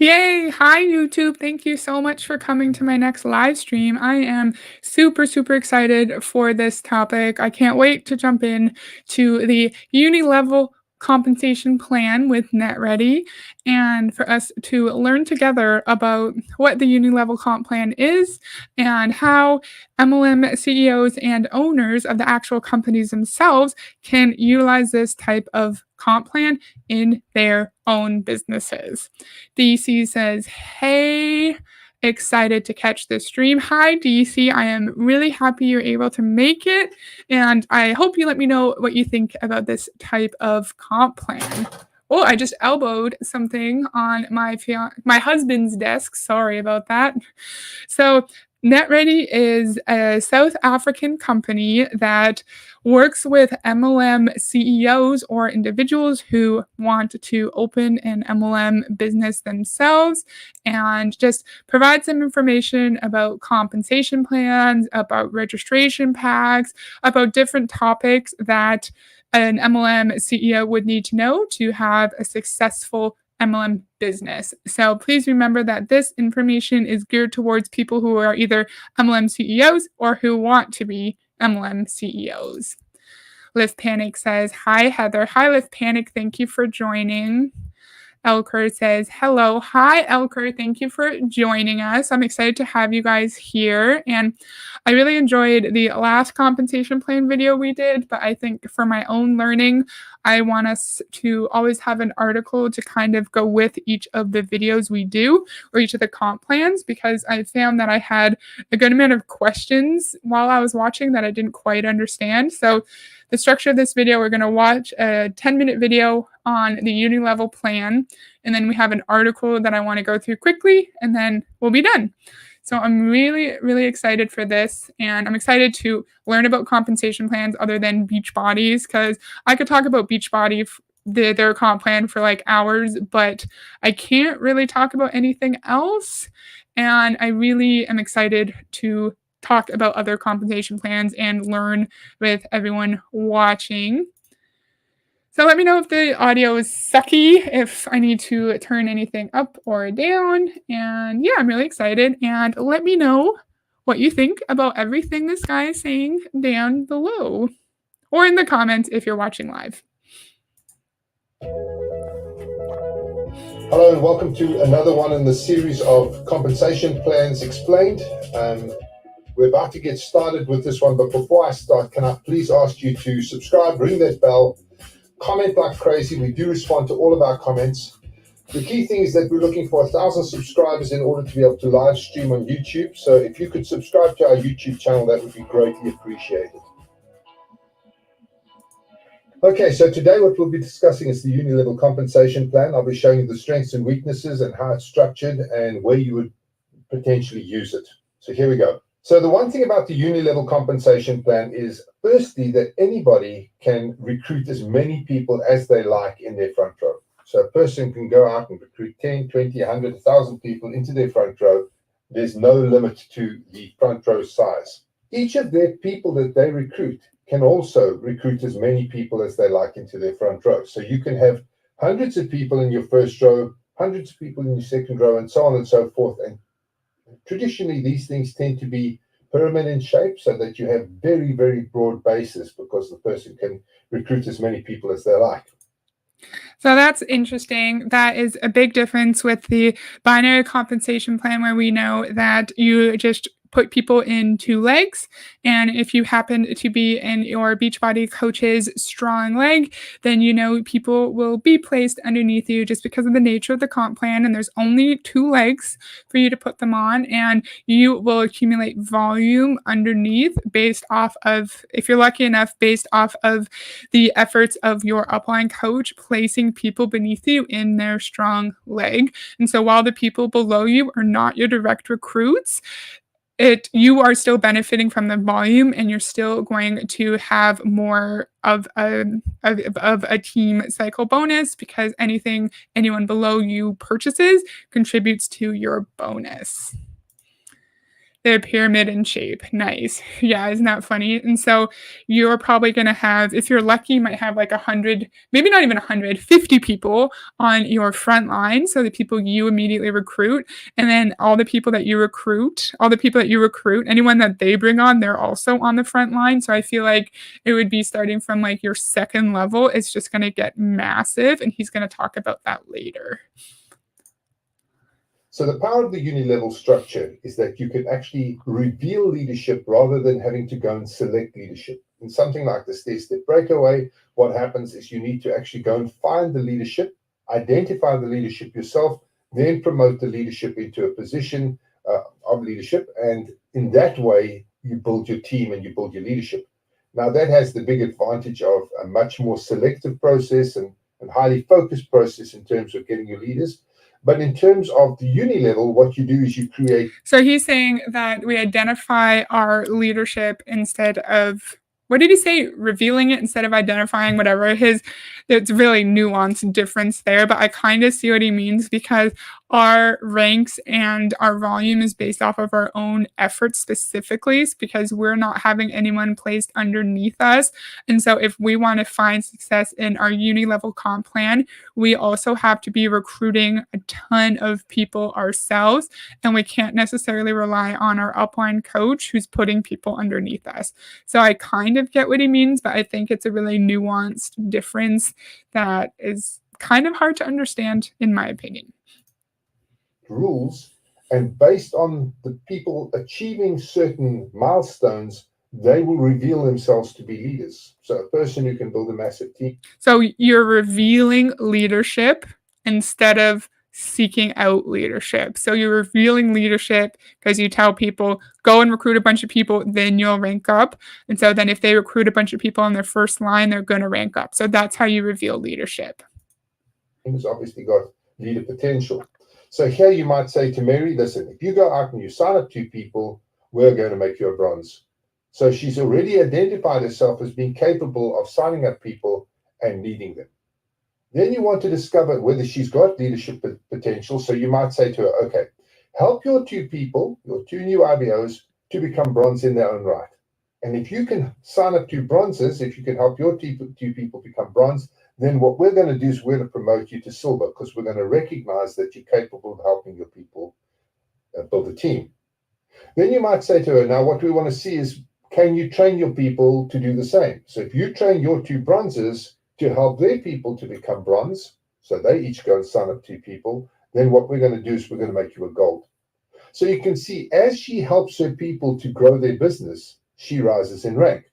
Yay! Hi, YouTube. Thank you so much for coming to my next live stream. I am super, super excited for this topic. I can't wait to jump in to the Unilevel compensation plan with Netready and for us to learn together about what the Unilevel comp plan is and how MLM CEOs and owners of the actual companies themselves can utilize this type of comp plan in their own businesses. DC says, "Hey, excited to catch this stream." Hi, DC. I am really happy you're able to make it. And I hope you let me know what you think about this type of comp plan. Oh, I just elbowed something on my husband's desk. Sorry about that. So, Netready is a South African company that works with MLM CEOs or individuals who want to open an MLM business themselves and just provide some information about compensation plans, about registration packs, about different topics that an MLM CEO would need to know to have a successful MLM business. So please remember that this information is geared towards people who are either MLM CEOs or who want to be MLM CEOs. Live Panic says, "Hi, Heather." Hi, Live Panic. Thank you for joining. Elker says, "Hello." Hi, Elker. Thank you for joining us. I'm excited to have you guys here. And I really enjoyed the last compensation plan video we did, but I think for my own learning, I want us to always have an article to kind of go with each of the videos we do or each of the comp plans because I found that I had a good amount of questions while I was watching that I didn't quite understand. So the structure of this video, we're going to watch a 10-minute video on the Unilevel plan, and then we have an article that I want to go through quickly, and then we'll be done. So I'm really, really excited for this, and I'm excited to learn about compensation plans other than Beachbody's, because I could talk about Beachbody, their comp plan for like hours, but I can't really talk about anything else, and I really am excited to talk about other compensation plans and learn with everyone watching. So let me know if the audio is sucky, if I need to turn anything up or down. And yeah, I'm really excited. And let me know what you think about everything this guy is saying down below or in the comments if you're watching live. Hello and welcome to another one in the series of compensation plans explained. We're about to get started with this one, but before I start, can I please ask you to subscribe, ring that bell, comment like crazy. We do respond to all of our comments. The key thing is that we're looking for 1,000 subscribers in order to be able to live stream on YouTube. So if you could subscribe to our YouTube channel, that would be greatly appreciated. Okay, so today what we'll be discussing is the Unilevel compensation plan. I'll be showing you the strengths and weaknesses and how it's structured and where you would potentially use it. So here we go. So the one thing about the Unilevel compensation plan is firstly that anybody can recruit as many people as they like in their front row. So a person can go out and recruit 10, 20, 100, 1,000 people into their front row. There's no limit to the front row size. Each of their people that they recruit can also recruit as many people as they like into their front row. So you can have hundreds of people in your first row, hundreds of people in your second row, and so on and so forth. And traditionally, these things tend to be pyramid in shape so that you have very, very broad bases because the person can recruit as many people as they like. So that's interesting. That is a big difference with the binary compensation plan where we know that you just put people in two legs. And if you happen to be in your Beachbody coach's strong leg, then you know people will be placed underneath you just because of the nature of the comp plan. And there's only two legs for you to put them on. And you will accumulate volume underneath based off of, if you're lucky enough, based off of the efforts of your upline coach placing people beneath you in their strong leg. And so while the people below you are not your direct recruits, you are still benefiting from the volume and you're still going to have more of a team cycle bonus because anyone below you purchases contributes to your bonus. the pyramid in shape. Nice. Yeah, isn't that funny? And so you're probably going to have, if you're lucky, you might have like 100, maybe not even 100, 50 people on your front line. So the people you immediately recruit, and then all the people that you recruit, anyone that they bring on, they're also on the front line. So I feel like it would be starting from like your second level. It's just going to get massive. And he's going to talk about that later. So the power of the Unilevel structure is that you can actually reveal leadership rather than having to go and select leadership. In something like the stair-step breakaway, what happens is you need to actually go and find the leadership, identify the leadership yourself, then promote the leadership into a position of leadership. And in that way, you build your team and you build your leadership. Now, that has the big advantage of a much more selective process and highly focused process in terms of getting your leaders. But in terms of the Unilevel, what you do is you create. So he's saying that we identify our leadership instead of, what did he say? Revealing it instead of identifying, whatever. It's really nuanced difference there, but I kind of see what he means, because our ranks and our volume is based off of our own efforts specifically, because we're not having anyone placed underneath us. And so if we want to find success in our Unilevel comp plan, we also have to be recruiting a ton of people ourselves, and we can't necessarily rely on our upline coach who's putting people underneath us. So I kind of get what he means, but I think it's a really nuanced difference that is kind of hard to understand, in my opinion. Rules, and based on the people achieving certain milestones, they will reveal themselves to be leaders. So a person who can build a massive team. So you're revealing leadership instead of seeking out leadership. So you're revealing leadership because you tell people, go and recruit a bunch of people, then you'll rank up. And so then if they recruit a bunch of people on their first line, they're going to rank up. So that's how you reveal leadership. Who's obviously got leader potential. So here you might say to Mary, listen, if you go out and you sign up 2 people, we're going to make you a bronze. So she's already identified herself as being capable of signing up people and leading them. Then you want to discover whether she's got leadership potential. So you might say to her, okay, help your 2 people, your 2 new IBOs, to become bronze in their own right. And if you can sign up 2 bronzes, if you can help your 2 people become bronze, then what we're going to do is we're going to promote you to silver, because we're going to recognize that you're capable of helping your people build a team. Then you might say to her, now what we want to see is, can you train your people to do the same? So if you train your 2 bronzes to help their people to become bronze, so they each go and sign up 2 people, then what we're going to do is we're going to make you a gold. So you can see, as she helps her people to grow their business, she rises in rank.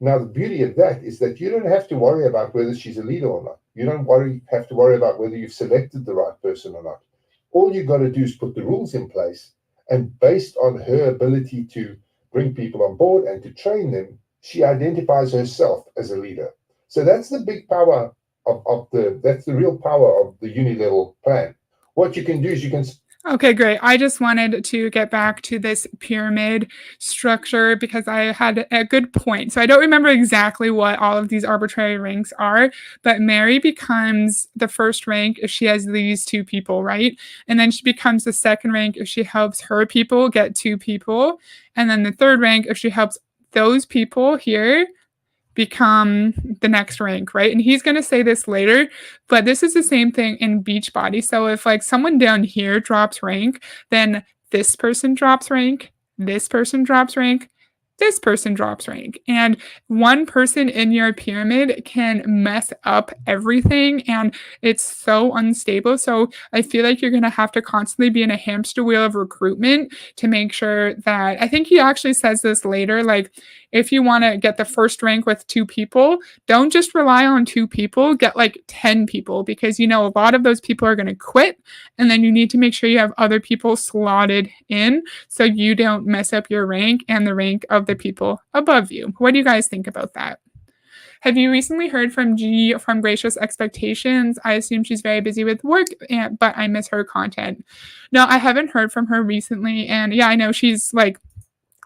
Now, the beauty of that is that you don't have to worry about whether she's a leader or not. You don't have to worry about whether you've selected the right person or not. All you got to do is put the rules in place, and based on her ability to bring people on board and to train them, she identifies herself as a leader. So that's the big power that's the real power of the Unilevel plan. What you can do is you can. Okay, great. I just wanted to get back to this pyramid structure because I had a good point. So I don't remember exactly what all of these arbitrary ranks are, but Mary becomes the first rank if she has these 2 people, right? And then she becomes the second rank if she helps her people get 2 people. And then the third rank if she helps those people here become the next rank, right? And he's going to say this later, but this is the same thing in Beachbody. So if like someone down here drops rank, then this person drops rank, this person drops rank, this person drops rank. And one person in your pyramid can mess up everything, and it's so unstable. So I feel like you're going to have to constantly be in a hamster wheel of recruitment to make sure that, I think he actually says this later, like if you want to get the first rank with 2 people, don't just rely on 2 people, get like 10 people, because a lot of those people are going to quit, and then you need to make sure you have other people slotted in so you don't mess up your rank and the rank of the people above you. What do you guys think about that? Have you recently heard from G from Gracious Expectations? I assume she's very busy with work, but I miss her content. No, I haven't heard from her recently. And yeah, I know she's like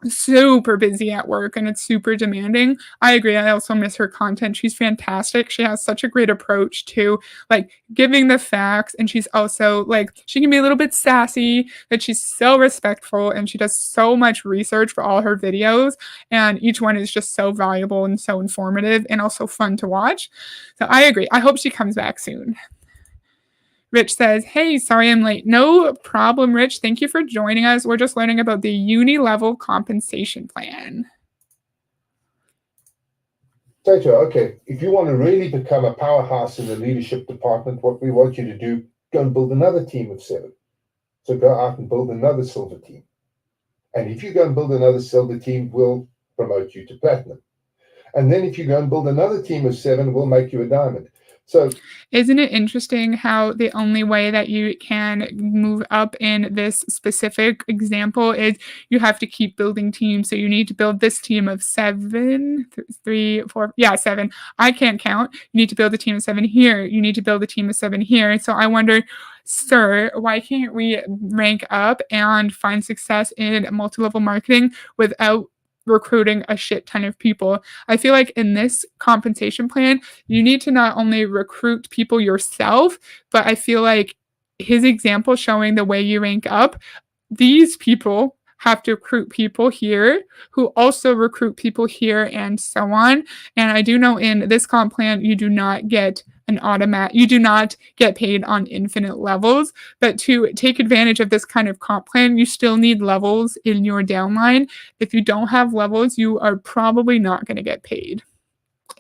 super busy at work and it's super demanding. I agree. I also miss her content. She's fantastic. She has such a great approach to like giving the facts, and she's also like she can be a little bit sassy, but she's so respectful and she does so much research for all her videos, and each one is just so valuable and so informative and also fun to watch. So I agree. I hope she comes back soon. Rich says, "Hey, sorry I'm late." No problem, Rich. Thank you for joining us. We're just learning about the Unilevel compensation plan. Say to her, okay, if you want to really become a powerhouse in the leadership department, what we want you to do, go and build another team of 7. So go out and build another silver team. And if you go and build another silver team, we'll promote you to platinum. And then if you go and build another team of 7, we'll make you a diamond. So Isn't it interesting how the only way that you can move up in this specific example is you have to keep building teams? So you need to build this team of 7, 3, 4, yeah, 7. I can't count. You need to build a team of 7 here. You need to build a team of 7 here. So I wonder, sir, why can't we rank up and find success in multi-level marketing without recruiting a shit ton of people? I feel like in this compensation plan, you need to not only recruit people yourself, but I feel like his example showing the way you rank up, these people have to recruit people here who also recruit people here and so on. And I do know in this comp plan, you do not get you do not get paid on infinite levels, but to take advantage of this kind of comp plan, you still need levels in your downline. If you don't have levels, you are probably not going to get paid.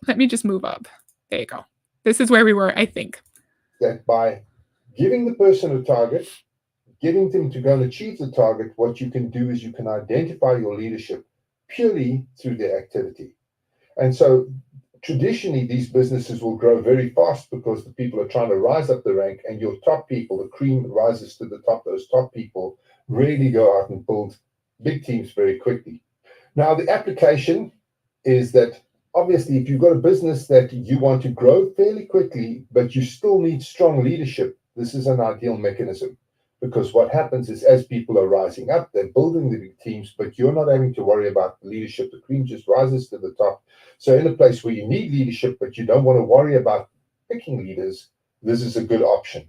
Let me just move up. There you go. This is where we were, I think. that by giving the person a target, getting them to go and achieve the target, what you can do is you can identify your leadership purely through their activity. And so traditionally, these businesses will grow very fast because the people are trying to rise up the rank, and your top people, the cream rises to the top. Those top people really go out and build big teams very quickly. Now, the application is that obviously, if you've got a business that you want to grow fairly quickly, but you still need strong leadership, this is an ideal mechanism. Because what happens is as people are rising up, they're building the big teams, but you're not having to worry about the leadership. The cream just rises to the top. So in a place where you need leadership, but you don't want to worry about picking leaders, this is a good option.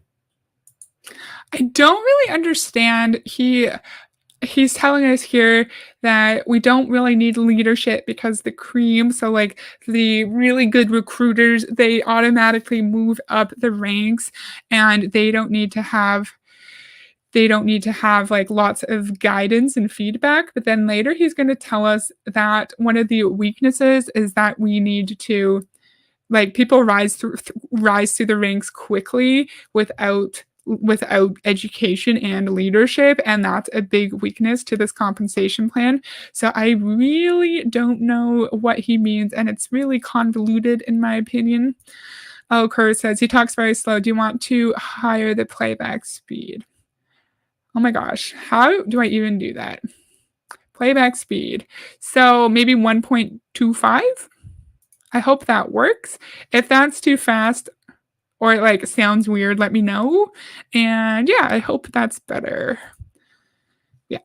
I don't really understand. He's telling us here that we don't really need leadership because the cream, so like the really good recruiters, they automatically move up the ranks and they don't need to have like lots of guidance and feedback. But then later he's going to tell us that one of the weaknesses is that we need to like people rise through the ranks quickly without education and leadership, and that's a big weakness to this compensation plan. So I really don't know what he means, and it's really convoluted in my opinion. Oh, Kerr says he talks very slow. Do you want to higher the playback speed? Oh my gosh, how do I even do that? Playback speed. So maybe 1.25. I hope that works. If that's too fast or it like sounds weird, let me know. And yeah, I hope that's better. Yeah,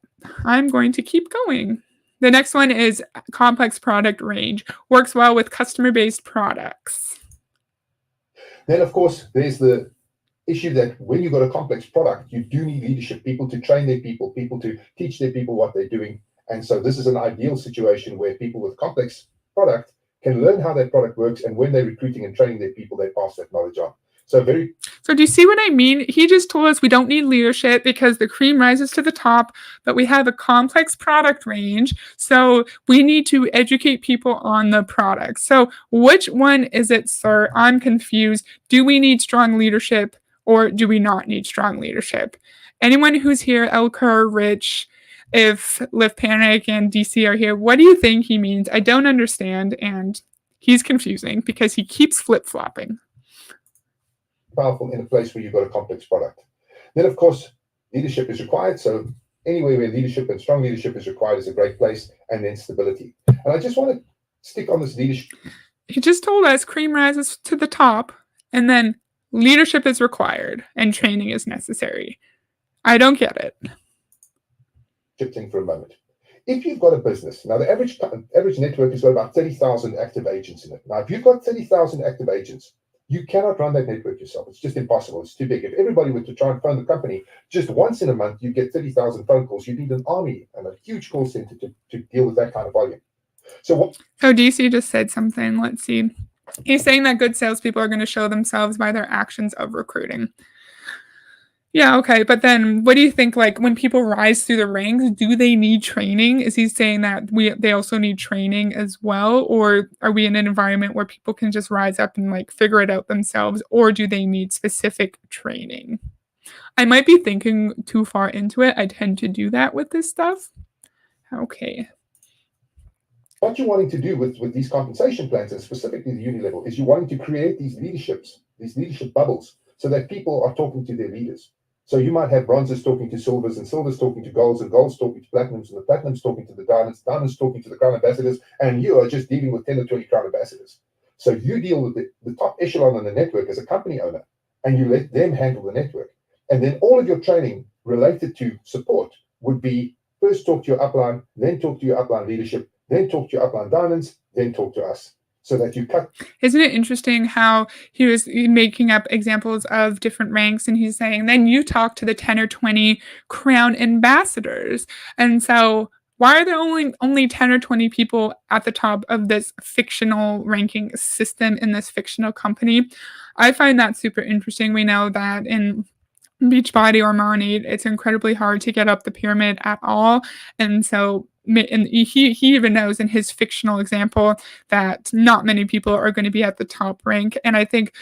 I'm going to keep going. The next one is complex product range. Works well with customer-based products. Then, of course, there's the issue that when you've got a complex product, you do need leadership, people to train their people, people to teach their people what they're doing. And so this is an ideal situation where people with complex product can learn how that product works, and when they're recruiting and training their people, they pass that knowledge on. So do you see what I mean? He just told us we don't need leadership because the cream rises to the top, but we have a complex product range. So we need to educate people on the product. So which one is it, sir? I'm confused. Do we need strong leadership or do we not need strong leadership? Anyone who's here, Elker, Rich, if Lift Panic and DC are here, what do you think he means? I don't understand, and he's confusing because he keeps flip-flopping. Powerful in a place where you've got a complex product. Then, of course, leadership is required. So anywhere where leadership and strong leadership is required is a great place, and then stability. And I just want to stick on this leadership. He just told us cream rises to the top, and then leadership is required and training is necessary. I don't get it. Thing for a moment. If you've got a business, now the average network has got about 30,000 active agents in it. Now, if you've got 30,000 active agents, you cannot run that network yourself. It's just impossible. It's too big. If everybody were to try and phone the company just once in a month, you get 30,000 phone calls. You need an army and a huge call center to deal with that kind of volume. So what? Oh, DC just said something. Let's see. He's saying that good salespeople are going to show themselves by their actions of recruiting. Yeah, okay. But then what do you think, like, when people rise through the ranks, do they need training? Is he saying that they also need training as well? Or are we in an environment where people can just rise up and like figure it out themselves? Or do they need specific training? I might be thinking too far into it. I tend to do that with this stuff. Okay. What you're wanting to do with these compensation plans, and specifically the Unilevel, is you're wanting to create these leadership bubbles, so that people are talking to their leaders. So you might have bronzes talking to silvers, and silvers talking to golds, and golds talking to platinums, and the platinums talking to the diamonds, diamonds talking to the crown ambassadors, and you are just dealing with 10 or 20 crown ambassadors. So you deal with the top echelon on the network as a company owner, and you let them handle the network. And then all of your training related to support would be first talk to your upline, then talk to your upline leadership, then talk to your upline diamonds, then talk to us, so that you cut. Isn't it interesting how he was making up examples of different ranks and he's saying, then you talk to the 10 or 20 crown ambassadors. And so why are there only 10 or 20 people at the top of this fictional ranking system in this fictional company? I find that super interesting. We know that in Beachbody or Marinade, it's incredibly hard to get up the pyramid at all. And so and he even knows in his fictional example that not many people are going to be at the top rank. And I think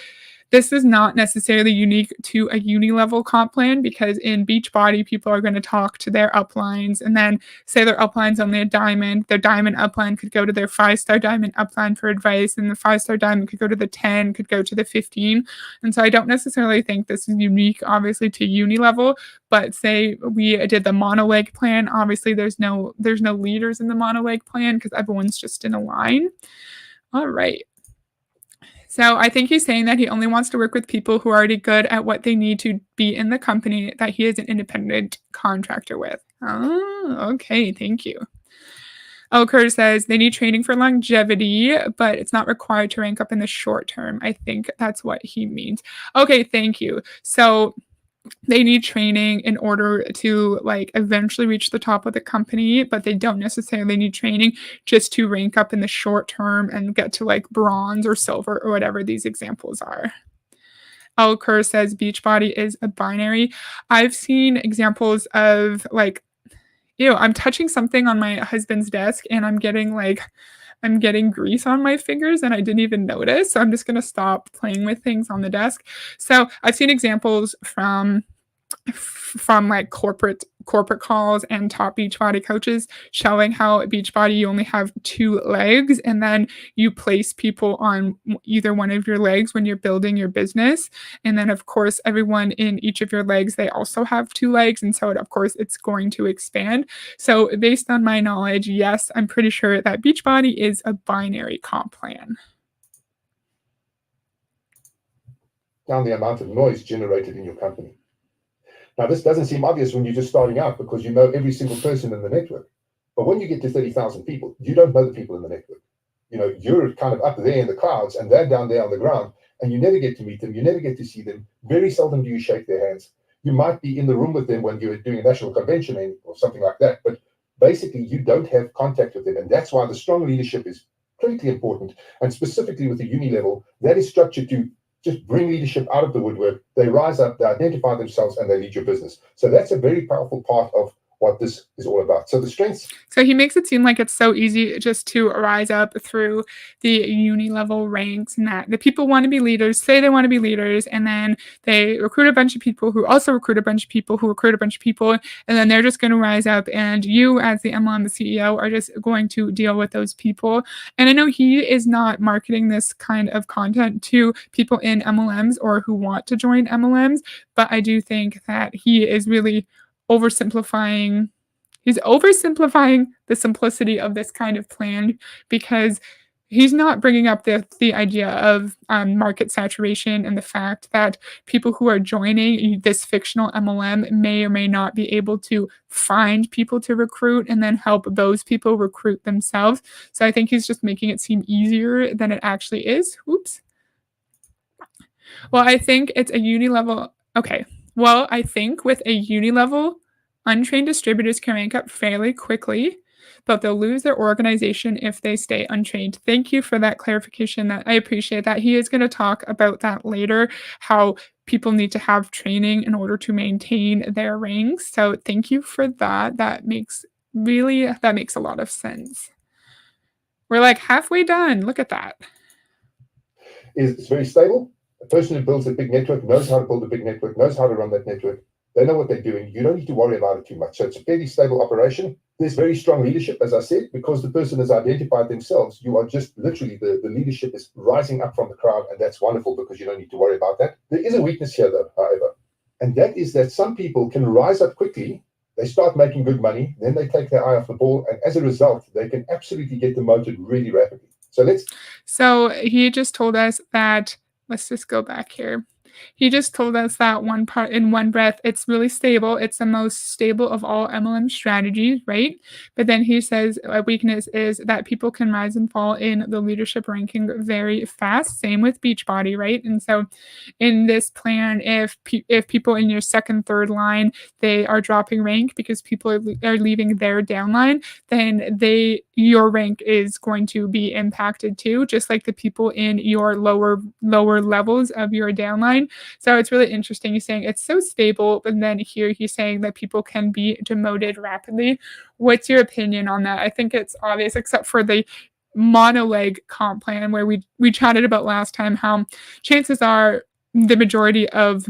this is not necessarily unique to a Unilevel comp plan because in Beachbody, people are going to talk to their uplines and then say their upline's only a diamond. Their diamond upline could go to their 5-star diamond upline for advice, and the 5-star diamond could go to the 10, could go to the 15. And so I don't necessarily think this is unique, obviously, to Unilevel. But say we did the mono-leg plan, obviously there's no leaders in the mono-leg plan because everyone's just in a line. All right. So I think he's saying that he only wants to work with people who are already good at what they need to be in the company that he is an independent contractor with. Oh, okay. Thank you. Oh, Curtis says they need training for longevity, but it's not required to rank up in the short term. I think that's what he means. Okay, thank you. So they need training in order to like eventually reach the top of the company, but they don't necessarily need training just to rank up in the short term and get to like bronze or silver or whatever these examples are. El Kerr says Beachbody is a binary. I've seen examples of like, I'm touching something on my husband's desk and I'm getting grease on my fingers and I didn't even notice. So I'm just going to stop playing with things on the desk. So I've seen examples from like corporate calls and top Beachbody coaches showing how at Beachbody you only have 2 legs and then you place people on either one of your legs when you're building your business. And then of course everyone in each of your legs, they also have 2 legs. And so of course it's going to expand. So based on my knowledge, yes, I'm pretty sure that Beachbody is a binary comp plan. Down the amount of noise generated in your company. Now, this doesn't seem obvious when you're just starting out because you know every single person in the network. But when you get to 30,000 people, you don't know the people in the network. You're kind of up there in the clouds and they're down there on the ground and you never get to meet them. You never get to see them. Very seldom do you shake their hands. You might be in the room with them when you're doing a national convention or something like that. But basically, you don't have contact with them. And that's why the strong leadership is critically important. And specifically with the Unilevel, that is structured to just bring leadership out of the woodwork. They rise up, they identify themselves, and they lead your business. So that's a very powerful part of what this is all about. So the strengths. So he makes it seem like it's so easy just to rise up through the Unilevel ranks and that the people want to be leaders, say they want to be leaders, and then they recruit a bunch of people who also recruit a bunch of people who recruit a bunch of people, and then they're just going to rise up, and you as the MLM, the CEO, are just going to deal with those people. And I know he is not marketing this kind of content to people in MLMs or who want to join MLMs, but I do think that he is really oversimplifying the simplicity of this kind of plan because he's not bringing up the idea of market saturation and the fact that people who are joining this fictional MLM may or may not be able to find people to recruit and then help those people recruit themselves. So I think he's just making it seem easier than it actually is. Oops. Well, I think it's a Unilevel. Okay. Well, I think with a Unilevel, untrained distributors can rank up fairly quickly, but they'll lose their organization if they stay untrained. Thank you for that clarification. That I appreciate that. He is going to talk about that later, how people need to have training in order to maintain their ranks. So thank you for that. That makes a lot of sense. We're like halfway done. Look at that. It's very stable. A person who builds a big network knows how to build a big network, knows how to run that network. They know what they're doing. You don't need to worry about it too much. So it's a fairly stable operation. There's very strong leadership, as I said, because the person has identified themselves. You are just literally, the leadership is rising up from the crowd, and that's wonderful because you don't need to worry about that. There is a weakness here, though, however, and that is that some people can rise up quickly. They start making good money, then they take their eye off the ball, and as a result, they can absolutely get demoted really rapidly. So he just told us that, let's just go back here. He just told us that one part in one breath, it's really stable. It's the most stable of all MLM strategies, right? But then he says a weakness is that people can rise and fall in the leadership ranking very fast. Same with Beachbody, right? And so in this plan, if people in your second, third line, they are dropping rank because people are leaving their downline, then your rank is going to be impacted too, just like the people in your lower levels of your downline. So it's really interesting. He's saying it's so stable, but then here he's saying that people can be demoted rapidly. What's your opinion on that? I think it's obvious, except for the monoleg comp plan where we chatted about last time, how chances are the majority of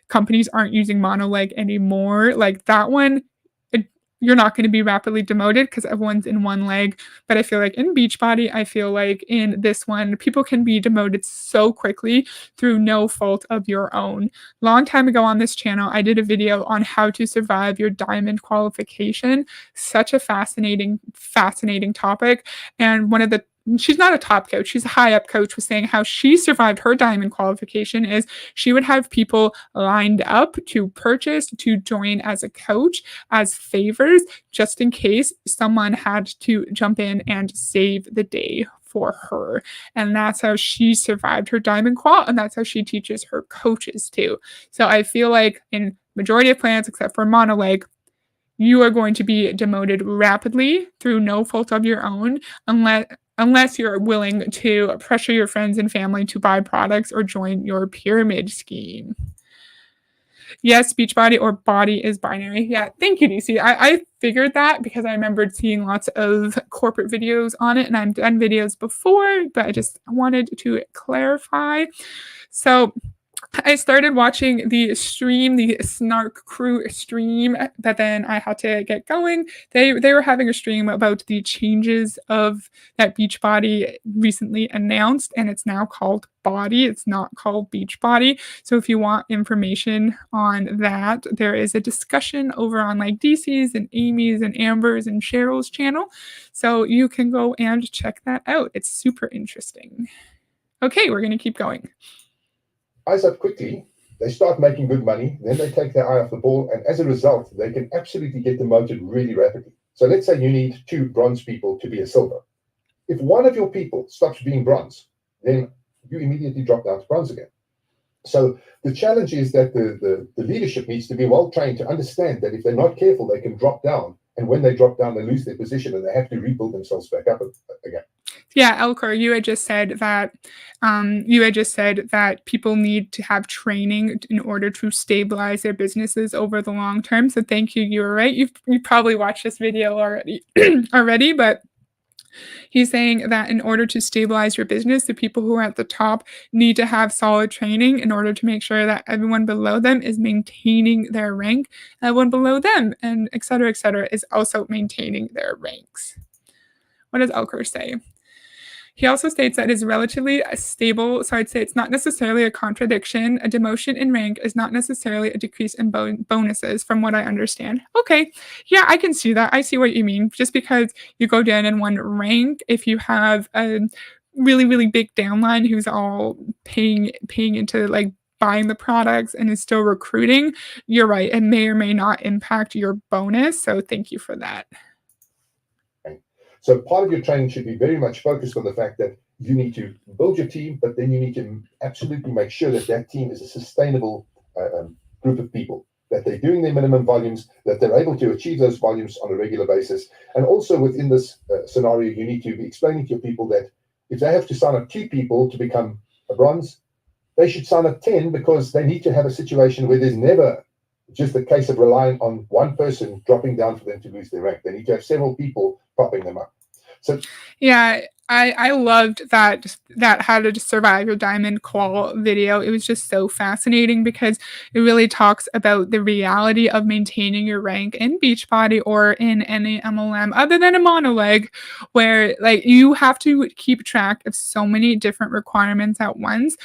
companies aren't using monoleg anymore. Like that one, you're not going to be rapidly demoted because everyone's in one leg. But I feel like in Beachbody, I feel like in this one, people can be demoted so quickly through no fault of your own. Long time ago on this channel, I did a video on how to survive your diamond qualification. Such a fascinating topic. And she's not a top coach, she's a high up coach, was saying how she survived her diamond qualification is she would have people lined up to purchase, to join as a coach, as favors, just in case someone had to jump in and save the day for her. And that's how she survived her diamond qual, and that's how she teaches her coaches too. So I feel like in majority of plans, except for monoleg, you are going to be demoted rapidly through no fault of your own, unless you're willing to pressure your friends and family to buy products or join your pyramid scheme. Yes, Beachbody or body is binary. Yeah, thank you, DC. I figured that because I remembered seeing lots of corporate videos on it, and I've done videos before, but I just wanted to clarify. So I started watching the Snark Crew stream, but then I had to get going. They were having a stream about the changes of that Beachbody recently announced, and it's now called Body. It's not called Beachbody. So if you want information on that, there is a discussion over on like DC's and Amy's and Amber's and Cheryl's channel. So you can go and check that out. It's super interesting. Okay, we're going to keep going. Rise up quickly, they start making good money, then they take their eye off the ball, and as a result, they can absolutely get demoted really rapidly. So let's say you need 2 bronze people to be a silver. If one of your people stops being bronze, then you immediately drop down to bronze again. So the challenge is that the leadership needs to be well trained to understand that if they're not careful, they can drop down. And when they drop down, they lose their position and they have to rebuild themselves back up again. Yeah, Elker, you had just said that people need to have training in order to stabilize their businesses over the long term. So thank you. You were right. You probably watched this video already, but he's saying that in order to stabilize your business, the people who are at the top need to have solid training in order to make sure that everyone below them is maintaining their rank. Everyone below them, and et cetera, is also maintaining their ranks. What does Elker say? He also states that is relatively stable, so I'd say it's not necessarily a contradiction. A demotion in rank is not necessarily a decrease in bonuses, from what I understand. Okay, yeah, I can see that. I see what you mean. Just because you go down in one rank, if you have a really big downline who's all paying into like buying the products and is still recruiting, you're right. It may or may not impact your bonus. So thank you for that. Okay. So part of your training should be very much focused on the fact that you need to build your team, but then you need to absolutely make sure that that team is a sustainable group of people, that they're doing their minimum volumes, that they're able to achieve those volumes on a regular basis. And also within this scenario, you need to be explaining to your people that if they have to sign up 2 people to become a bronze, they should sign up 10, because they need to have a situation where there's never just a case of relying on one person dropping down for them to lose their rank. They need to have several people propping them up. So Yeah, I loved that How to Survive Your Diamond Qual video. It was just so fascinating because it really talks about the reality of maintaining your rank in Beachbody or in any MLM other than a monoleg, where like you have to keep track of so many different requirements at once.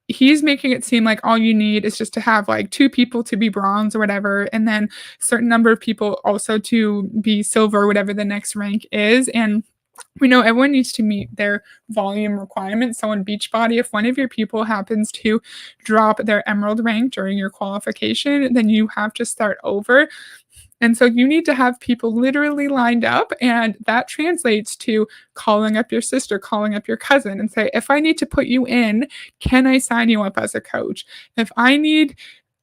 He's making it seem like all you need is just to have like 2 people to be bronze or whatever, and then certain number of people also to be silver, whatever the next rank is. And we know everyone needs to meet their volume requirements. So in Beachbody, if one of your people happens to drop their emerald rank during your qualification, then you have to start over. And so you need to have people literally lined up, and that translates to calling up your sister, calling up your cousin, and say, if I need to put you in, can I sign you up as a coach? If I need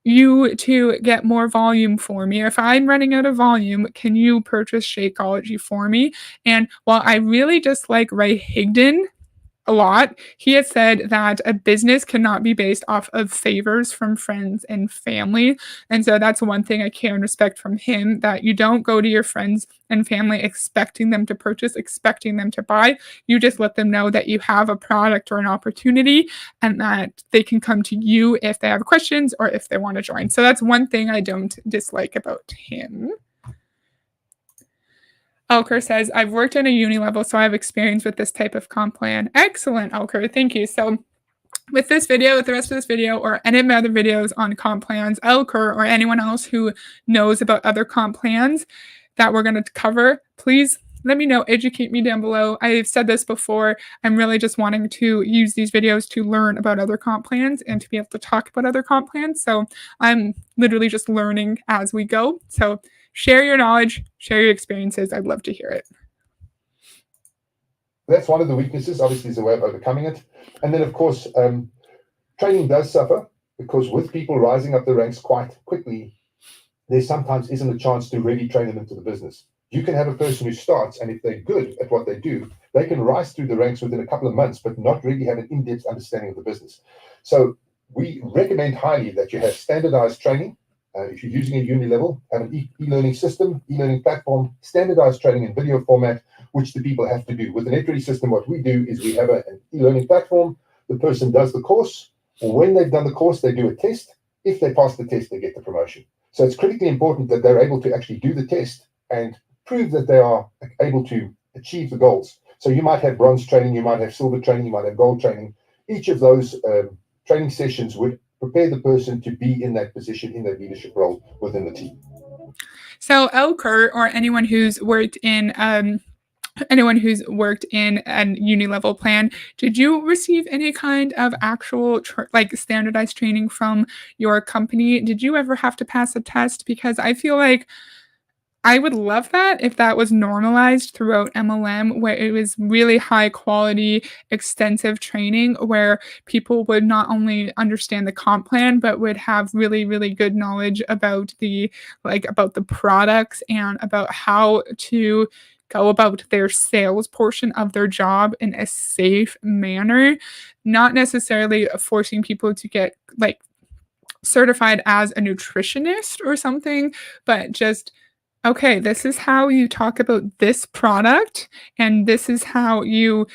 you to get more volume for me, if I'm running out of volume, can you purchase Shakeology for me? And while I really dislike Ray Higdon a lot, he had said that a business cannot be based off of favors from friends and family. And so that's one thing I can respect from him, that you don't go to your friends and family expecting them to purchase, expecting them to buy. You just let them know that you have a product or an opportunity and that they can come to you if they have questions or if they want to join. So that's one thing I don't dislike about him. Elker says, I've worked in a Unilevel, so I have experience with this type of comp plan. Excellent, Elker. Thank you. So with this video, with the rest of this video, or any of my other videos on comp plans, Elker or anyone else who knows about other comp plans that we're going to cover, please let me know, educate me down below. I've said this before. I'm really just wanting to use these videos to learn about other comp plans and to be able to talk about other comp plans. So I'm literally just learning as we go. So share your knowledge, share your experiences. I'd love to hear it. that's one of the weaknesses, obviously, is a way of overcoming it. And then, of course, training does suffer, because with people rising up the ranks quite quickly, there sometimes isn't a chance to really train them into the business. You can have a person who starts, and if they're good at what they do, they can rise through the ranks within a couple of months, but not really have an in-depth understanding of the business. So we recommend highly that you have standardized training. If you're using a Unilevel, have an e-learning system, e-learning platform, standardized training in video format, which the people have to do. With the Netready system, what we do is we have an e-learning platform. The person does the course. When they've done the course, they do a test. If they pass the test, they get the promotion. So it's critically important that they're able to actually do the test and prove that they are able to achieve the goals. So you might have bronze training, you might have silver training, you might have gold training. Each of those training sessions would prepare the person to be in that position, in that leadership role within the team. So Elker or anyone who's worked in a Unilevel plan, did you receive any kind of actual like standardized training from your company? Did you ever have to pass a test? Because I feel like I would love that if that was normalized throughout MLM, where it was really high quality, extensive training, where people would not only understand the comp plan, but would have really good knowledge about about the products and about how to go about their sales portion of their job in a safe manner, not necessarily forcing people to get like certified as a nutritionist or something, but just okay, this is how you talk about this product, and this is how you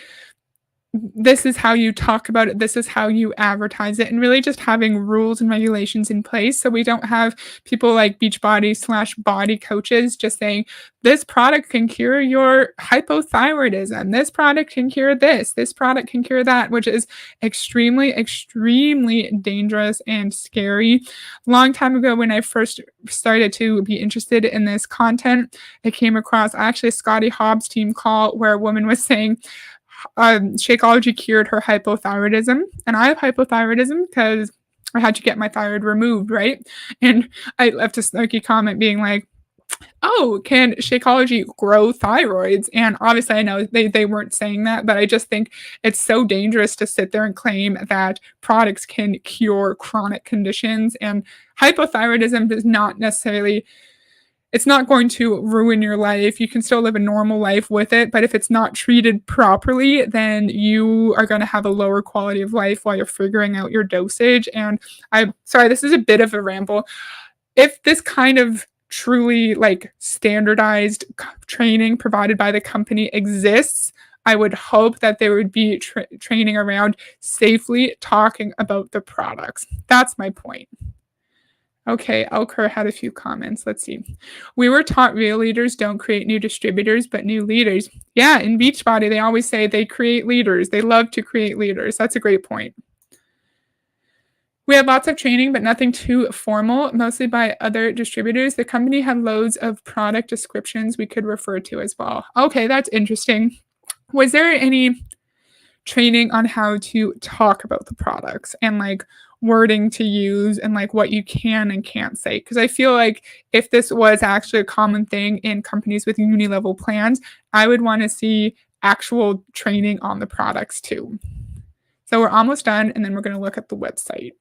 this is how you talk about it, this is how you advertise it, and really just having rules and regulations in place so we don't have people like Beachbody/body coaches just saying, "This product can cure your hypothyroidism. This product can cure this. This product can cure that," which is extremely, extremely dangerous and scary. Long time ago, when I first started to be interested in this content, I came across actually a Scotty Hobbs team call where a woman was saying, Shakeology cured her hypothyroidism, and I have hypothyroidism because I had to get my thyroid removed, right? And I left a snarky comment being like, "Oh, can Shakeology grow thyroids?" And obviously, I know they weren't saying that, but I just think it's so dangerous to sit there and claim that products can cure chronic conditions. And hypothyroidism does not necessarily, it's not going to ruin your life. You can still live a normal life with it, but if it's not treated properly, then you are going to have a lower quality of life while you're figuring out your dosage. And I'm sorry, this is a bit of a ramble. If this kind of truly like standardized training provided by the company exists, I would hope that there would be training around safely talking about the products. That's my point. Okay, Elker had a few comments. Let's see. We were taught real leaders don't create new distributors, but new leaders. Yeah, in Beachbody, they always say they create leaders. They love to create leaders. That's a great point. We had lots of training, but nothing too formal, mostly by other distributors. The company had loads of product descriptions we could refer to as well. Okay, that's interesting. Was there any training on how to talk about the products and like wording to use and like what you can and can't say? Because I feel like if this was actually a common thing in companies with Unilevel plans, I would want to see actual training on the products too. So we're almost done, and then we're going to look at the website.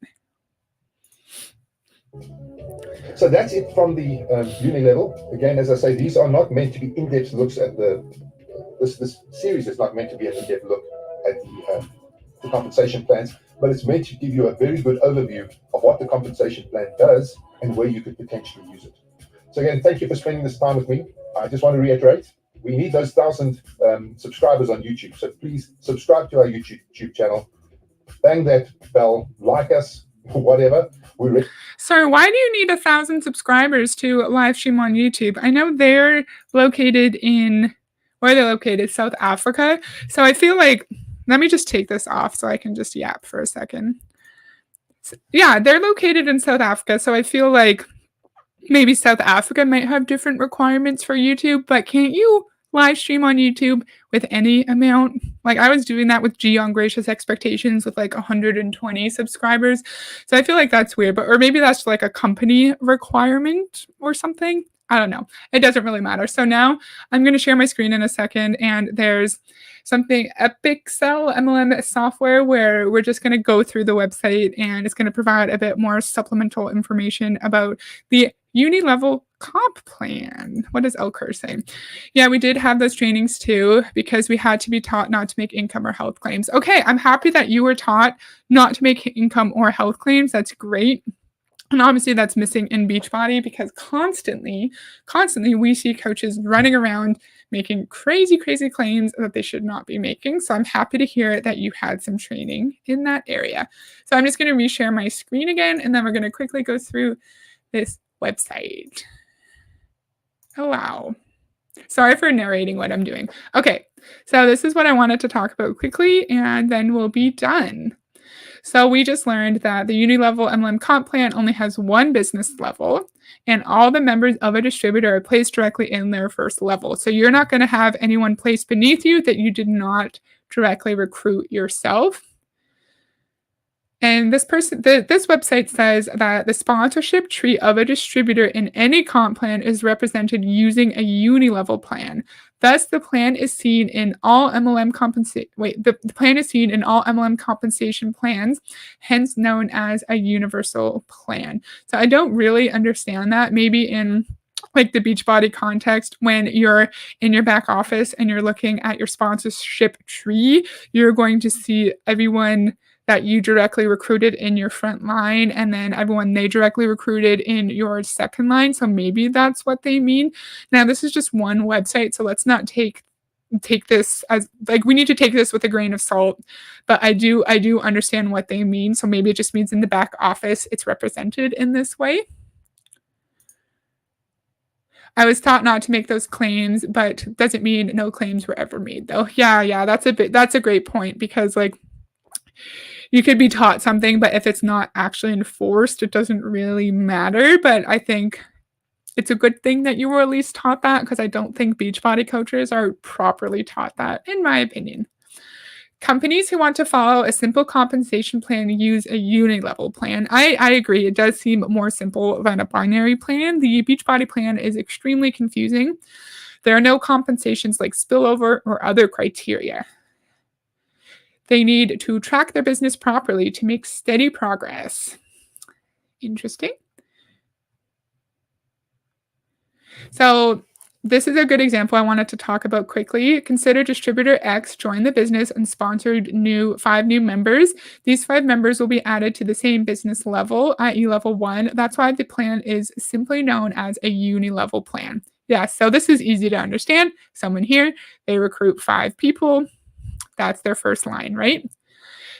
So that's it from the Unilevel. Again, as I say, these are not meant to be in-depth looks at this series is not meant to be an in-depth look at the compensation plans, but it's meant to give you a very good overview of what the compensation plan does and where you could potentially use it. So again, thank you for spending this time with me. I just want to reiterate, we need those 1,000 subscribers on YouTube. So please subscribe to our YouTube channel, bang that bell, like us, whatever. Sorry, why do you need 1,000 subscribers to live stream on YouTube? I know they're located in, where are they located? South Africa. So I feel like, let me just take this off so I can just yap for a second. Yeah, they're located in South Africa. So I feel like maybe South Africa might have different requirements for YouTube, but can't you live stream on YouTube with any amount? Like I was doing that with G on Gracious Expectations with like 120 subscribers. So I feel like that's weird, but or maybe that's like a company requirement or something. I don't know. It doesn't really matter. So now I'm going to share my screen in a second, and there's something Epicel MLM software where we're just going to go through the website, and it's going to provide a bit more supplemental information about the Unilevel comp plan. What does Elker say? Yeah, we did have those trainings too because we had to be taught not to make income or health claims. Okay, I'm happy that you were taught not to make income or health claims. That's great. And obviously that's missing in Beachbody because constantly we see coaches running around making crazy, crazy claims that they should not be making. So I'm happy to hear that you had some training in that area. So I'm just going to reshare my screen again, and then we're going to quickly go through this website. Oh, wow. Sorry for narrating what I'm doing. Okay, so this is what I wanted to talk about quickly, and then we'll be done. So we just learned that the Unilevel MLM comp plan only has one business level, and all the members of a distributor are placed directly in their first level. So you're not going to have anyone placed beneath you that you did not directly recruit yourself. And this website says that the sponsorship tree of a distributor in any comp plan is represented using a Unilevel plan. Thus, the plan is seen in all MLM compensation plans, hence known as a universal plan. So I don't really understand that. Maybe in like the Beachbody context, when you're in your back office and you're looking at your sponsorship tree, you're going to see everyone that you directly recruited in your front line, and then everyone they directly recruited in your second line. So maybe that's what they mean. Now, this is just one website, so let's not take take this as like we need to take this with a grain of salt, but I do understand what they mean. So maybe it just means in the back office it's represented in this way. I was taught not to make those claims, but doesn't mean no claims were ever made though. Yeah, that's a great point because like you could be taught something, but if it's not actually enforced, it doesn't really matter. But I think it's a good thing that you were at least taught that because I don't think Beachbody coaches are properly taught that, in my opinion. Companies who want to follow a simple compensation plan use a Unilevel plan. I agree. It does seem more simple than a binary plan. The Beachbody plan is extremely confusing. There are no compensations like spillover or other criteria. They need to track their business properly to make steady progress. Interesting. So this is a good example I wanted to talk about quickly. Consider distributor X joined the business and sponsored 5 new members. These 5 members will be added to the same business level, i.e. level 1. That's why the plan is simply known as a Unilevel plan. Yeah, so this is easy to understand. Someone here, they recruit 5 people. That's their first line, right?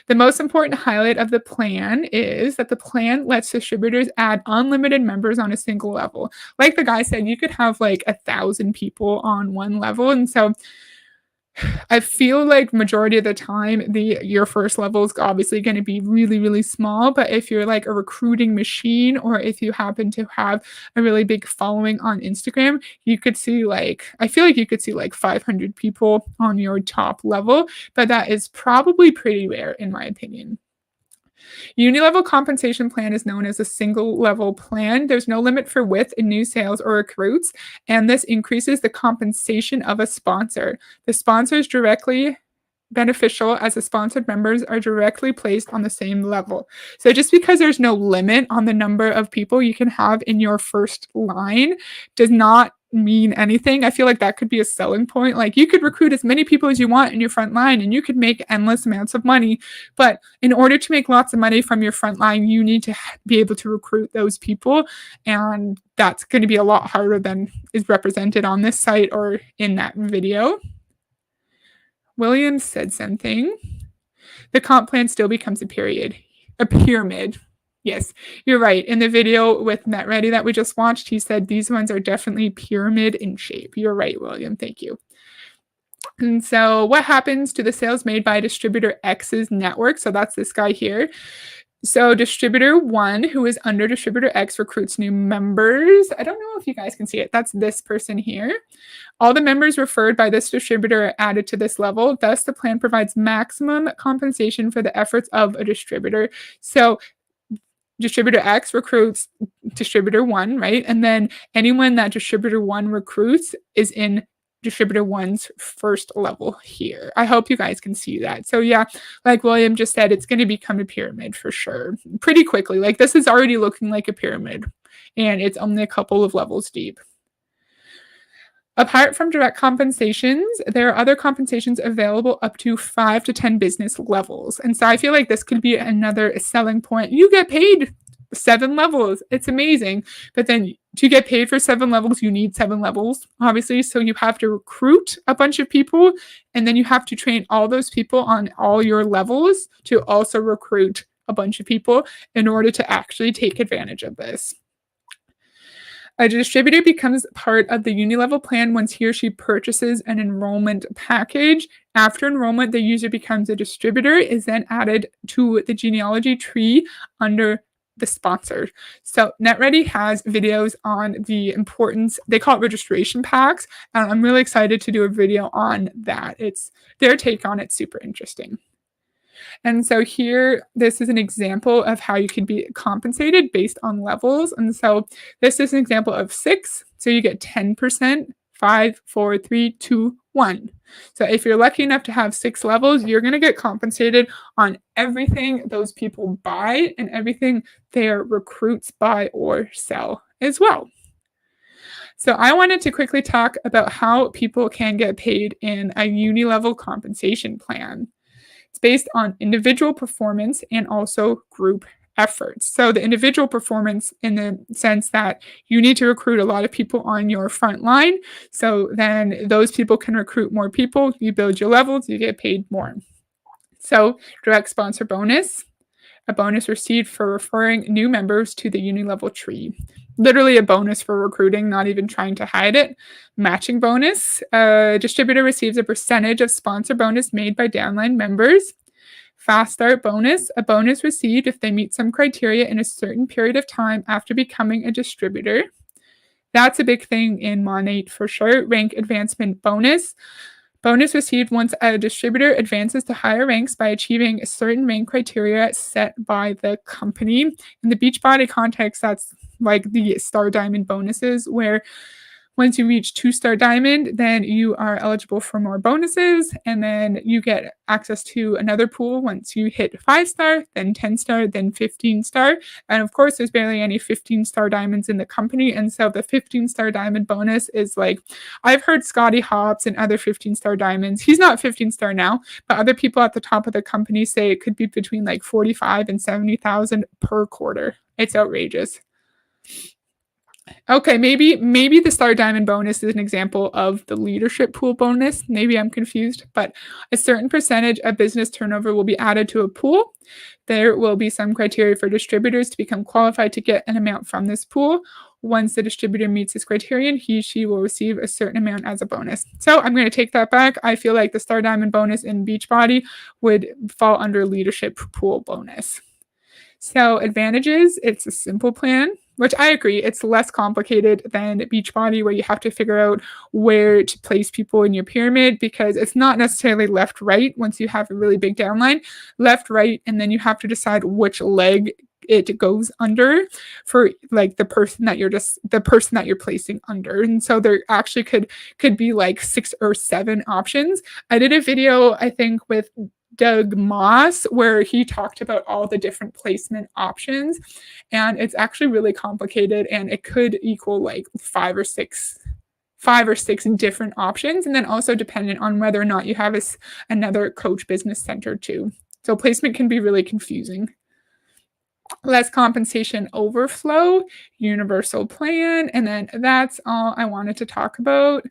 The most important highlight of the plan is that the plan lets distributors add unlimited members on a single level. Like the guy said, you could have like 1,000 people on one level. And so I feel like majority of the time, your first level is obviously going to be really, really small. But if you're like a recruiting machine, or if you happen to have a really big following on Instagram, you could see I feel like you could see like 500 people on your top level, but that is probably pretty rare in my opinion. Unilevel compensation plan is known as a single level plan. There's no limit for width in new sales or recruits, and this increases the compensation of a sponsor. The sponsor is directly beneficial as the sponsored members are directly placed on the same level. So just because there's no limit on the number of people you can have in your first line does not mean anything. I feel like that could be a selling point. Like you could recruit as many people as you want in your front line and you could make endless amounts of money. But in order to make lots of money from your front line, you need to be able to recruit those people. And that's going to be a lot harder than is represented on this site or in that video. William said something. The comp plan still becomes a pyramid. Yes, you're right. In the video with Netready that we just watched, he said these ones are definitely pyramid in shape. You're right, William. Thank you. And so what happens to the sales made by distributor X's network? So that's this guy here. So distributor 1, who is under distributor X, recruits new members. I don't know if you guys can see it. That's this person here. All the members referred by this distributor are added to this level. Thus, the plan provides maximum compensation for the efforts of a distributor. So distributor X recruits distributor 1, right? And then anyone that distributor 1 recruits is in distributor 1's first level here. I hope you guys can see that. So yeah, like William just said, it's going to become a pyramid for sure. Pretty quickly. Like this is already looking like a pyramid and it's only a couple of levels deep. Apart from direct compensations, there are other compensations available up to 5 to 10 business levels. And so I feel like this could be another selling point. You get paid 7 levels. It's amazing. But then to get paid for 7 levels, you need 7 levels, obviously. So you have to recruit a bunch of people, and then you have to train all those people on all your levels to also recruit a bunch of people in order to actually take advantage of this. A distributor becomes part of the Unilevel plan once he or she purchases an enrollment package. After enrollment, the user becomes a distributor, is then added to the genealogy tree under the sponsor. So Netready has videos on the importance, they call it registration packs, and I'm really excited to do a video on that. It's their take on it, super interesting. And so here, this is an example of how you can be compensated based on levels. And so this is an example of 6. So you get 10%, 5, 4, 3, 2, 1. So if you're lucky enough to have 6 levels, you're going to get compensated on everything those people buy and everything their recruits buy or sell as well. So I wanted to quickly talk about how people can get paid in a Unilevel compensation plan. It's based on individual performance and also group efforts. So the individual performance in the sense that you need to recruit a lot of people on your front line. So then those people can recruit more people. You build your levels, you get paid more. So direct sponsor bonus, a bonus received for referring new members to the Unilevel tree. Literally a bonus for recruiting, not even trying to hide it. Matching bonus, a distributor receives a percentage of sponsor bonus made by downline members. Fast start bonus, a bonus received if they meet some criteria in a certain period of time after becoming a distributor. That's a big thing in Mon8 for sure. Rank advancement bonus. Bonus received once a distributor advances to higher ranks by achieving certain rank criteria set by the company. In the Beachbody context, that's like the Star Diamond bonuses, where once you reach 2-star diamond, then you are eligible for more bonuses, and then you get access to another pool once you hit 5-star, then 10-star, then 15-star. And of course, there's barely any 15-star diamonds in the company, and so the 15-star diamond bonus is like, I've heard Scotty Hobbs and other 15-star diamonds. He's not 15-star now, but other people at the top of the company say it could be between like 45 and 70,000 per quarter. It's outrageous. Okay, maybe the Star Diamond bonus is an example of the leadership pool bonus. Maybe I'm confused, but a certain percentage of business turnover will be added to a pool. There will be some criteria for distributors to become qualified to get an amount from this pool. Once the distributor meets this criterion, she will receive a certain amount as a bonus. So I'm going to take that back. I feel like the Star Diamond bonus in Beachbody would fall under leadership pool bonus. So advantages, it's a simple plan, which I agree, it's less complicated than Beachbody, where you have to figure out where to place people in your pyramid, because it's not necessarily left, right. Once you have a really big downline, left, right, and then you have to decide which leg it goes under for like the person that you're placing under. And so there actually could be like 6 or 7 options. I did a video, I think, with Doug Moss, where he talked about all the different placement options, and it's actually really complicated, and it could equal like 5 or 6 different options, and then also dependent on whether or not you have another coach business center too. So placement can be really confusing. Less compensation overflow, universal plan, and then that's all I wanted to talk about.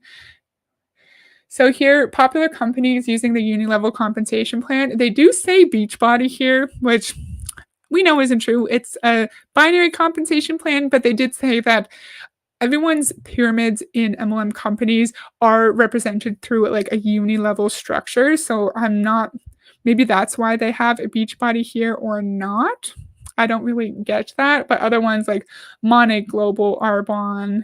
So here, popular companies using the Unilevel compensation plan, they do say Beachbody here, which we know isn't true. It's a binary compensation plan, but they did say that everyone's pyramids in MLM companies are represented through like a Unilevel structure. So maybe that's why they have a Beachbody here or not. I don't really get that, but other ones like Mon8 Global, Arbonne,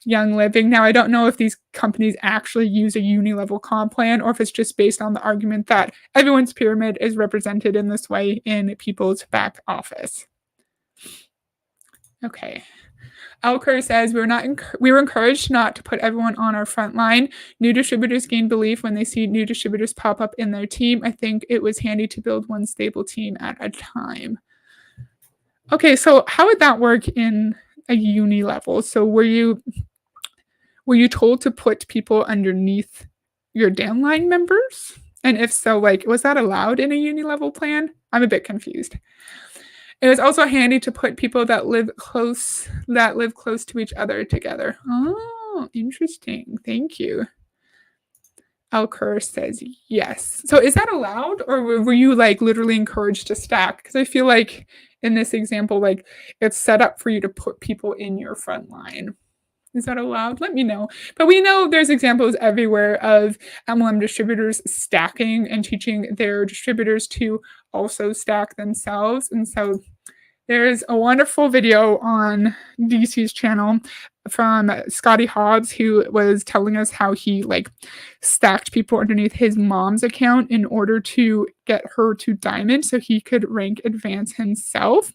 Young Living. Now, I don't know if these companies actually use a Unilevel comp plan, or if it's just based on the argument that everyone's pyramid is represented in this way in people's back office. Okay. Elker says, we were encouraged not to put everyone on our front line. New distributors gain belief when they see new distributors pop up in their team. I think it was handy to build one stable team at a time. Okay, so how would that work in a Unilevel? So were you told to put people underneath your downline members? And if so, like, was that allowed in a Unilevel plan? I'm a bit confused. It was also handy to put people that live close to each other together. Oh, interesting. Thank you. Elker says yes. So is that allowed, or were you like literally encouraged to stack? Because I feel like in this example, like it's set up for you to put people in your front line. Is that allowed? Let me know. But we know there's examples everywhere of MLM distributors stacking and teaching their distributors to also stack themselves. And so there's a wonderful video on DC's channel from Scotty Hobbs, who was telling us how he like stacked people underneath his mom's account in order to get her to diamond so he could rank advance himself.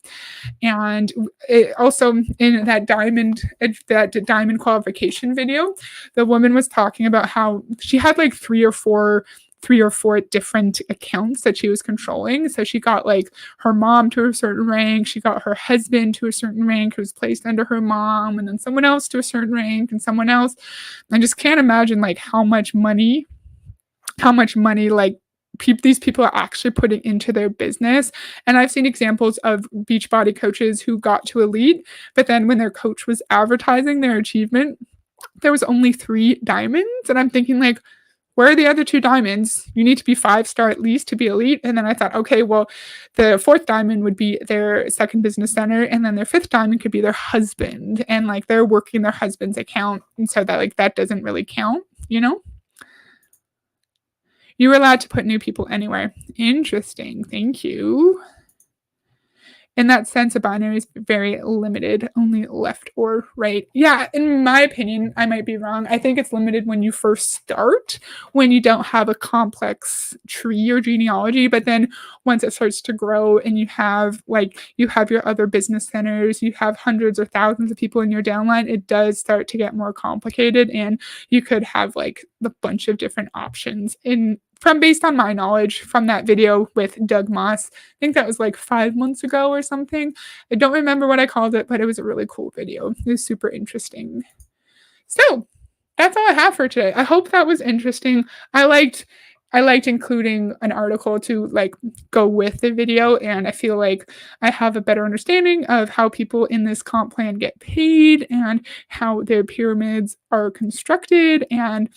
And it also in that diamond qualification video, the woman was talking about how she had like three or four different accounts that she was controlling. So she got like her mom to a certain rank, she got her husband to a certain rank who was placed under her mom, and then someone else to a certain rank and someone else. I just can't imagine like how much money like these people are actually putting into their business. And I've seen examples of Beachbody coaches who got to elite, but then when their coach was advertising their achievement, there was only 3 diamonds. And I'm thinking, like, where are the other 2 diamonds? You need to be 5-star at least to be elite. And then I thought, okay, well, the 4th diamond would be their second business center, and then their 5th diamond could be their husband. And like they're working their husband's account. And so that, like, that doesn't really count, you know? You were allowed to put new people anywhere. Interesting. Thank you. In that sense, a binary is very limited, only left or right. Yeah, in my opinion, I might be wrong. I think it's limited when you first start, when you don't have a complex tree or genealogy. But then once it starts to grow and you have your other business centers, you have hundreds or thousands of people in your downline, it does start to get more complicated, and you could have like a bunch of different options based on my knowledge from that video with Doug Moss. I think that was like 5 months ago or something. I don't remember what I called it, but it was a really cool video. It was super interesting. So that's all I have for today. I hope that was interesting. I liked including an article to like go with the video, and I feel like I have a better understanding of how people in this comp plan get paid and how their pyramids are constructed. And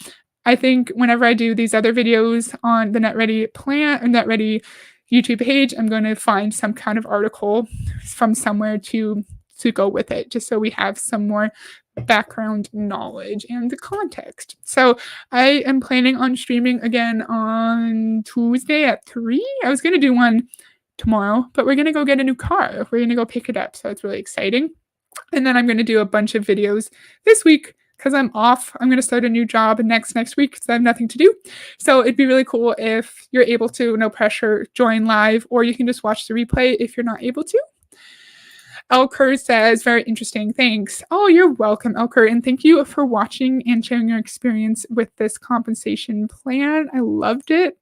I think whenever I do these other videos on the Netready plan or Netready YouTube page, I'm going to find some kind of article from somewhere to go with it, just so we have some more background knowledge and the context. So I am planning on streaming again on Tuesday at 3. I was going to do one tomorrow, but we're going to go get a new car. We're going to go pick it up. So it's really exciting. And then I'm going to do a bunch of videos this week because I'm off. I'm going to start a new job next week because I have nothing to do. So it'd be really cool if you're able to, no pressure, join live, or you can just watch the replay if you're not able to. Elker says, very interesting. Thanks. Oh, you're welcome, Elker. And thank you for watching and sharing your experience with this compensation plan. I loved it.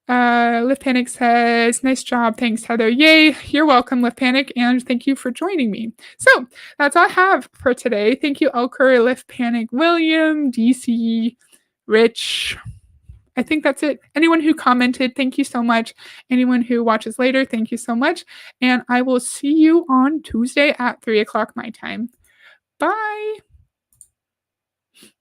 Lift Panic says, nice job. Thanks, Heather. Yay. You're welcome, Lift Panic. And thank you for joining me. So that's all I have for today. Thank you, Elker, Lift Panic, William, DC, Rich. I think that's it. Anyone who commented, thank you so much. Anyone who watches later, thank you so much. And I will see you on Tuesday at 3 o'clock my time. Bye.